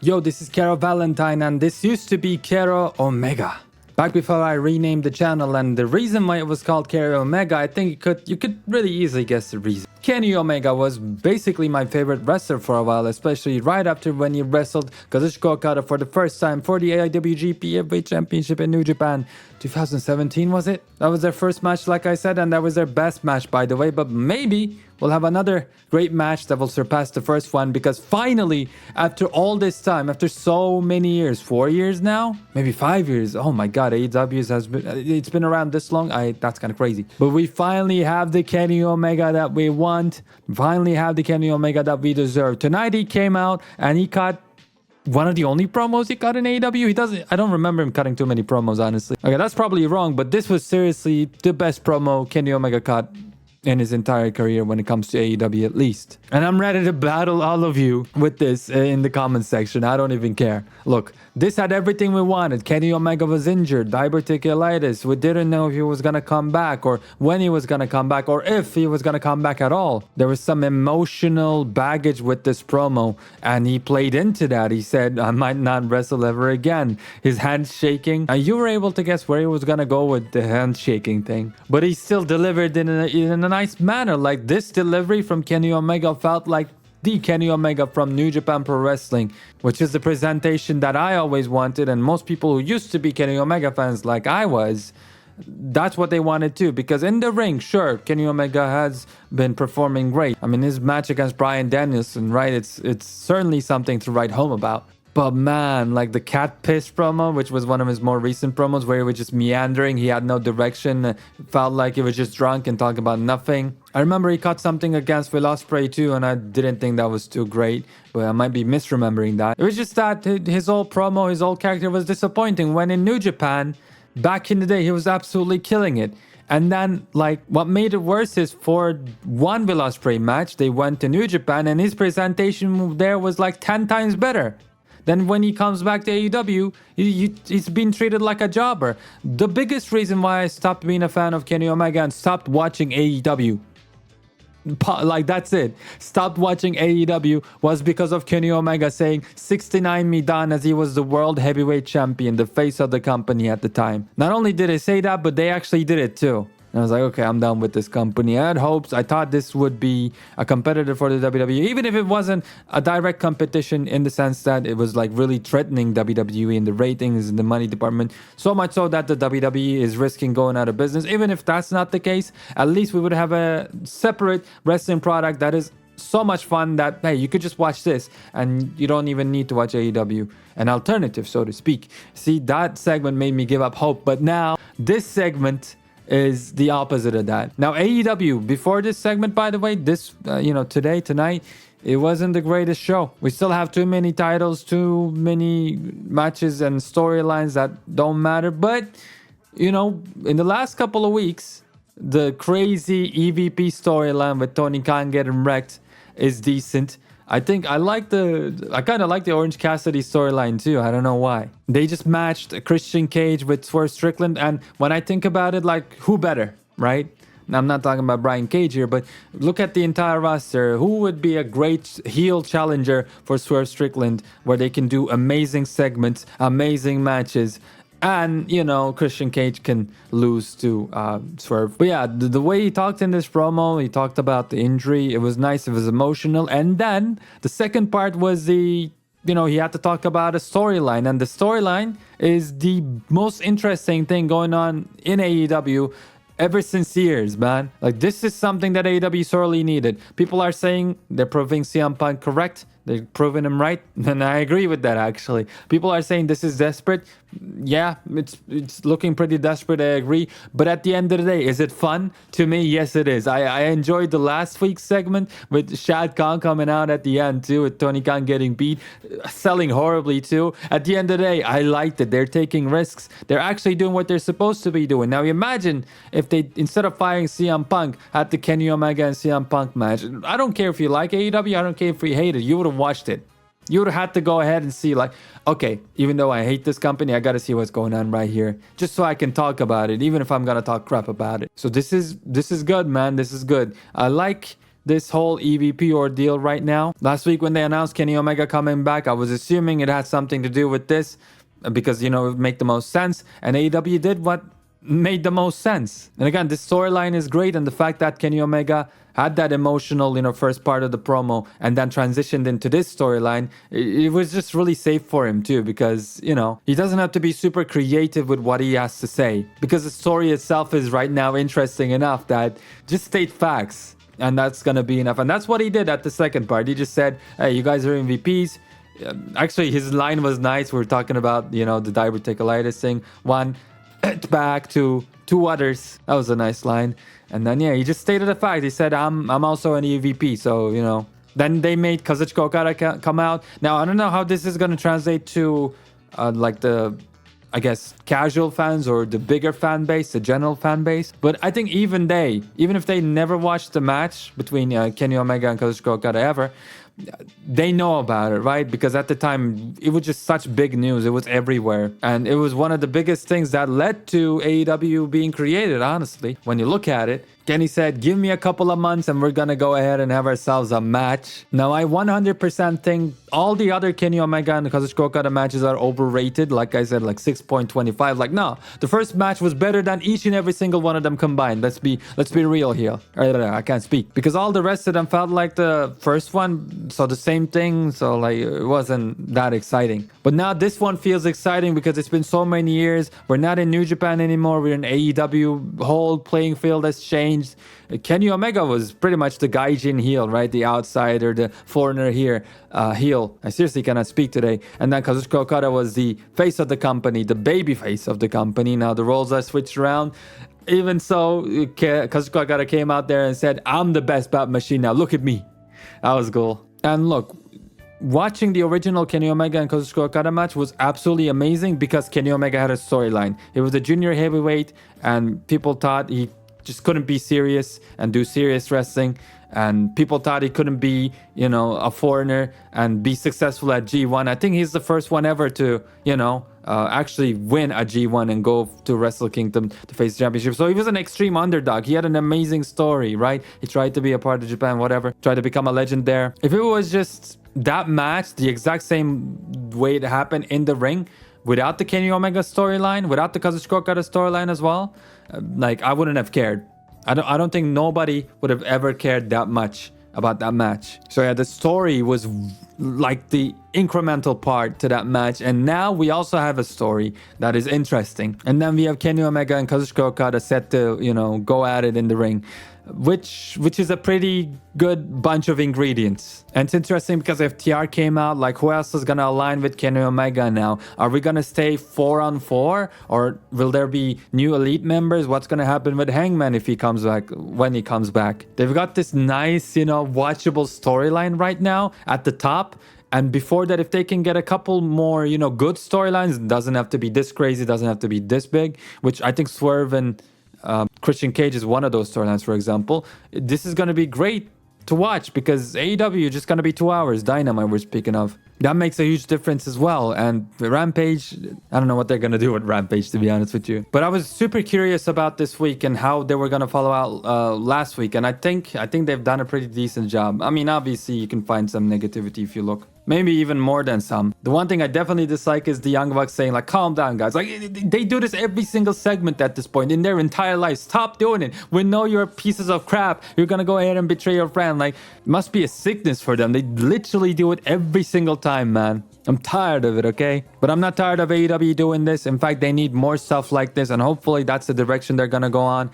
Yo, this is Kero Valentine and this used to be Kero Omega. Back before I renamed the channel, and the reason why it was called Kero Omega, I think you could really easily guess the reason. Kenny Omega was basically my favorite wrestler for a while, especially right after when he wrestled Kazuchika Okada for the first time for the AEW Heavyweight Championship in New Japan. 2017 was it? That was their first match, like I said, and that was their best match, by the way. But maybe we'll have another great match that will surpass the first one, because finally, after all this time, after so many years, 4 years now, maybe 5 years. Oh my God, AEW it's been around this long. That's kind of crazy. But we finally have the Kenny Omega that we want. Finally have the Kenny Omega that we deserve. Tonight he came out and he cut one of the only promos he cut in AEW. I don't remember him cutting too many promos, honestly. Okay, that's probably wrong, but this was seriously the best promo Kenny Omega cut in his entire career when it comes to AEW, at least. And I'm ready to battle all of you with this in the comment section. I don't even care. Look, this had everything we wanted. Kenny Omega was injured, diverticulitis. We didn't know if he was gonna come back, or when he was gonna come back, or if he was gonna come back at all. There was some emotional baggage with this promo, and he played into that. He said, I might not wrestle ever again. His hands shaking. And you were able to guess where he was gonna go with the hand shaking thing. But he still delivered in a nice manner. Like, this delivery from Kenny Omega felt like the Kenny Omega from New Japan Pro Wrestling, which is the presentation that I always wanted, and most people who used to be Kenny Omega fans like I was, that's what they wanted too. Because in the ring, sure, Kenny Omega has been performing great. I mean, his match against Bryan Danielson, right? It's certainly something to write home about. But man, like the cat piss promo, which was one of his more recent promos where he was just meandering, he had no direction, felt like he was just drunk and talking about nothing. I remember he cut something against Will Ospreay too, and I didn't think that was too great, but I might be misremembering that. It was just that his whole promo, his whole character was disappointing, when in New Japan, back in the day, he was absolutely killing it. And then, like, what made it worse is for one Will Ospreay match, they went to New Japan, and his presentation there was like 10 times better. Then when he comes back to AEW, he's been treated like a jobber. The biggest reason why I stopped being a fan of Kenny Omega and stopped watching AEW, like, that's it, stopped watching AEW, was because of Kenny Omega saying 69 me down, as he was the world heavyweight champion, the face of the company at the time. Not only did they say that, but they actually did it too. And I was like, okay, I'm done with this company. I had hopes. I thought this would be a competitor for the WWE, even if it wasn't a direct competition in the sense that it was like really threatening WWE in the ratings and the money department. So much so that the WWE is risking going out of business. Even if that's not the case, at least we would have a separate wrestling product that is so much fun that, hey, you could just watch this and you don't even need to watch AEW. An alternative, so to speak. See, that segment made me give up hope. But now, this segment is the opposite of that. Now, AEW, before this segment, by the way, this, tonight, it wasn't the greatest show. We still have too many titles, too many matches and storylines that don't matter. But, in the last couple of weeks, the crazy EVP storyline with Tony Khan getting wrecked is decent. I kind of like the Orange Cassidy storyline too. I don't know why. They just matched Christian Cage with Swerve Strickland, and when I think about it, like, who better, right? Now, I'm not talking about Brian Cage here, but look at the entire roster. Who would be a great heel challenger for Swerve Strickland, where they can do amazing segments, amazing matches, and, Christian Cage can lose to Swerve. But yeah, the way he talked in this promo, he talked about the injury. It was nice. It was emotional. And then the second part was he had to talk about a storyline. And the storyline is the most interesting thing going on in AEW ever since years, man. Like, this is something that AEW sorely needed. People are saying they're proving CM Punk correct. They're proving him right, and I agree with that, actually. People are saying this is desperate. Yeah, it's looking pretty desperate, I agree. But at the end of the day, is it fun? To me, yes, it is. I enjoyed the last week's segment with Shad Khan coming out at the end, too, with Tony Khan getting beat, selling horribly, too. At the end of the day, I liked it. They're taking risks. They're actually doing what they're supposed to be doing. Now, imagine if they, instead of firing CM Punk, had the Kenny Omega and CM Punk match. I don't care if you like AEW. I don't care if you hate it. You would have watched it. You would have had to go ahead and see, like, okay, even though I hate this company, I got to see what's going on right here, just so I can talk about it, even if I'm gonna talk crap about it. So this is good, man. This is good. I like this whole EVP ordeal right now. Last week when they announced Kenny Omega coming back, I was assuming it had something to do with this because, it would make the most sense. And AEW did what made the most sense. And again, this storyline is great, and the fact that Kenny Omega had that emotional, first part of the promo and then transitioned into this storyline, it was just really safe for him too, because, he doesn't have to be super creative with what he has to say, because the story itself is right now interesting enough that just state facts, and that's gonna be enough. And that's what he did at the second part. He just said, hey, you guys are MVPs. Actually, his line was nice. We were talking about, the diverticulitis thing. One, back to two others. That was a nice line. And then he just stated the fact. He said, I'm also an EVP. So, then they made Kazuchika Okada come out. Now, I don't know how this is going to translate to the, I guess, casual fans or the bigger fan base, the general fan base. But I think even if they never watched the match between Kenny Omega and Kazuchika Okada ever, they know about it, right? Because at the time, it was just such big news. It was everywhere. And it was one of the biggest things that led to AEW being created, honestly. When you look at it, Kenny said, give me a couple of months and we're going to go ahead and have ourselves a match. Now, I 100% think all the other Kenny Omega and Kazuchika Okada matches are overrated. Like I said, like 6.25. No, the first match was better than each and every single one of them combined. Let's be real here. I can't speak. Because all the rest of them felt like the first one. So the same thing. So it wasn't that exciting. But now this one feels exciting because it's been so many years. We're not in New Japan anymore. We're in AEW. Whole playing field has changed. Kenny Omega was pretty much the gaijin heel, right? The outsider, the foreigner here, heel. I seriously cannot speak today. And then Kazuchika Okada was the face of the company, the baby face of the company. Now the roles are switched around. Even so, Kazuchika Okada came out there and said, I'm the best bat machine now. Look at me. That was cool. And look, watching the original Kenny Omega and Kazuchika Okada match was absolutely amazing because Kenny Omega had a storyline. It was a junior heavyweight, and people thought he just couldn't be serious and do serious wrestling, and people thought he couldn't be, a foreigner and be successful at G1. I think he's the first one ever to, actually win a G1 and go to Wrestle Kingdom to face the championship. So he was an extreme underdog. He had an amazing story, right? He tried to be a part of Japan, whatever, tried to become a legend there. If it was just that match, the exact same way it happened in the ring, without the Kenny Omega storyline, without the Kazuchika Okada storyline as well, I wouldn't have cared. I don't think nobody would have ever cared that much about that match. So yeah, the story was like the incremental part to that match, and now we also have a story that is interesting. And then we have Kenny Omega and Kazuchika Okada set to, go at it in the ring, which is a pretty good bunch of ingredients. And it's interesting because if TR came out, who else is gonna align with Kenny Omega now? Are we gonna stay 4-on-4, or will there be new elite members? What's gonna happen with Hangman if he comes back, when he comes back? They've got this nice, watchable storyline right now at the top. And before that, if they can get a couple more, good storylines, it doesn't have to be this crazy, doesn't have to be this big, which I think Swerve and Christian Cage is one of those storylines, for example. This is going to be great to watch because AEW is just going to be 2 hours. Dynamite we're speaking of. That makes a huge difference as well. And Rampage, I don't know what they're going to do with Rampage, to be honest with you. But I was super curious about this week and how they were going to follow out last week. And I think they've done a pretty decent job. I mean, obviously, you can find some negativity if you look. Maybe even more than some. The one thing I definitely dislike is the Young Bucks saying, calm down, guys. They do this every single segment at this point in their entire life. Stop doing it. We know you're pieces of crap. You're gonna go ahead and betray your friend. It must be a sickness for them. They literally do it every single time, man. I'm tired of it, okay? But I'm not tired of AEW doing this. In fact, they need more stuff like this, and hopefully that's the direction they're gonna go on.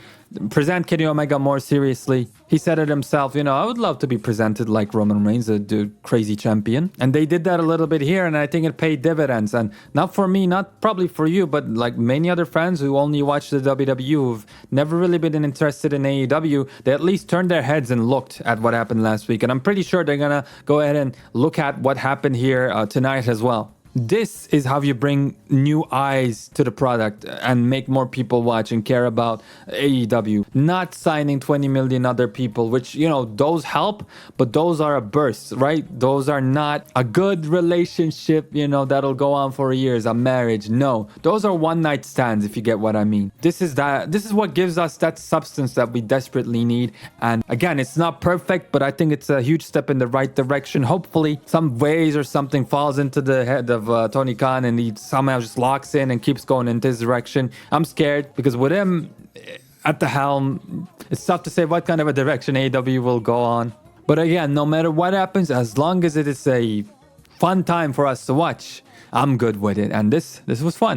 Present Kenny Omega more seriously. He said it himself, I would love to be presented like Roman Reigns, the crazy champion. And they did that a little bit here, and I think it paid dividends. And not for me, not probably for you, but many other fans who only watch the WWE, who've never really been interested in AEW, they at least turned their heads and looked at what happened last week. And I'm pretty sure they're gonna go ahead and look at what happened here tonight as well. This is how you bring new eyes to the product and make more people watch and care about AEW. Not signing 20 million other people, which, you know, those help, but those are a burst, right? Those are not a good relationship, you know, that'll go on for years, a marriage. No, those are one night stands, if you get what I mean. This is what gives us that substance that we desperately need. And again, it's not perfect, but I think it's a huge step in the right direction. Hopefully some ways or something falls into the head of Tony Khan and he somehow just locks in and keeps going in this direction. I'm scared because with him at the helm, it's tough to say what kind of a direction AEW will go on. But again, no matter what happens, as long as it is a fun time for us to watch, I'm good with it. And this was fun.